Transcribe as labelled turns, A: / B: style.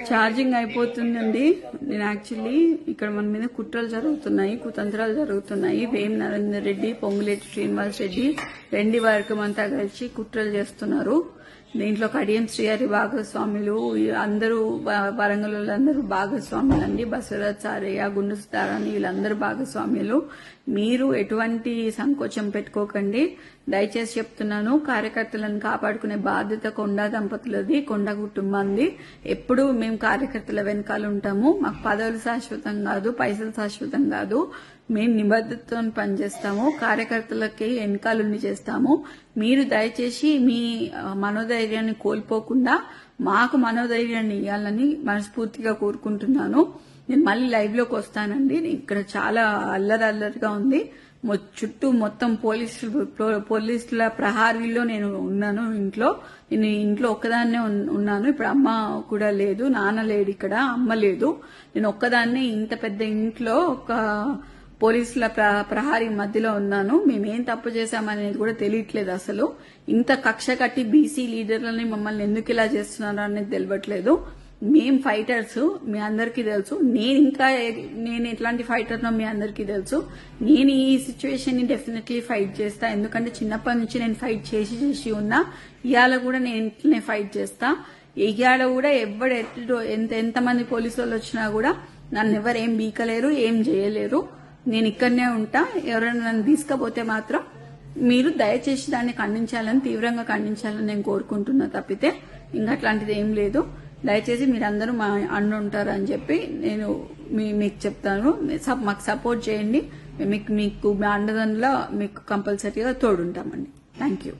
A: Charging అయిపోతుందండి. నేను actually ఇక్కడ మన మీద కుట్రలు జరుగుతున్నాయి, కుతంత్రాలు జరుగుతున్నాయి. వేం నరేందర్ రెడ్డి, పొంగులేటి శ్రీనివాస్ రెడ్డి, రెండి వర్గం అంతా కలిసి కుట్రలు చేస్తున్నారు. దీంట్లో కడియం శ్రీహరి భాగస్వాములు, అందరూ వరంగల్ అందరూ భాగస్వాములు అండి. బసవరాజ్ సారయ్య, గుండు సుధారాణి వీళ్ళందరూ భాగస్వాములు. మీరు ఎటువంటి సంకోచం పెట్టుకోకండి. దయచేసి చెప్తున్నాను, కార్యకర్తలను కాపాడుకునే బాధ్యత కొండా దంపతులది, కొండా కుటుంబాన్ని. ఎప్పుడు మేము కార్యకర్తల వెనకాల ఉంటాము. మాకు పదవులు శాశ్వతం కాదు, పైసలు శాశ్వతం కాదు. మేము నిబద్ధతతో పనిచేస్తాము, కార్యకర్తలకి వెనకాలని చేస్తాము. మీరు దయచేసి మీ మనోధైర్యాన్ని కోల్పోకుండా మాకు మనోధైర్యాన్ని ఇవ్వాలని మనస్ఫూర్తిగా కోరుకుంటున్నాను. నేను మళ్ళీ లైవ్ లోకి వస్తానండి. ఇక్కడ చాలా అల్లరిగా ఉంది. చుట్టూ మొత్తం పోలీసుల ప్రహారీలో నేను ఉన్నాను. నేను ఇంట్లో ఒక్కదాన్నే ఉన్నాను. ఇప్పుడు అమ్మ కూడా లేదు, నాన్న లేడు, ఇక్కడ అమ్మ లేదు. నేను ఒక్కదాన్నే ఇంత పెద్ద ఇంట్లో ఒక పోలీసుల ప్రహారీ మధ్యలో ఉన్నాను. మేమేం తప్పు చేశామనేది కూడా తెలియట్లేదు. అసలు ఇంత కక్ష కట్టి బీసీ లీడర్లని మమ్మల్ని ఎందుకు ఇలా చేస్తున్నారు అనేది తెలియట్లేదు. మేం ఫైటర్స్, మీ అందరికీ తెలుసు. నేను ఎట్లాంటి ఫైటర్నో మీ అందరికీ తెలుసు. నేను ఈ సిచ్యువేషన్ ని డెఫినెట్లీ ఫైట్ చేస్తా. ఎందుకంటే చిన్నప్పటి నుంచి నేను ఫైట్ చేసి ఉన్నా. ఇవాళ కూడా నేను ఇంట్లోనే ఫైట్ చేస్తా. ఇవాళ కూడా ఎంతమంది పోలీసు వాళ్ళు వచ్చినా కూడా నన్ను ఎవరు ఏం బీకలేరు, ఏం చేయలేరు. నేను ఇక్కడనే ఉంటా. ఎవరైనా నన్ను తీసుకపోతే మాత్రం మీరు దయచేసి దాన్ని ఖండించాలని, తీవ్రంగా ఖండించాలని నేను కోరుకుంటున్నా. తప్పితే ఇంకా అట్లాంటిది ఏం లేదు. దయచేసి మీరందరూ మా అండ ఉంటారని చెప్పి నేను మీకు చెప్తాను. మాకు సపోర్ట్ చేయండి. మీకు మీ అండదంలో మీకు కంపల్సరీగా తోడుంటామండి. Thank you.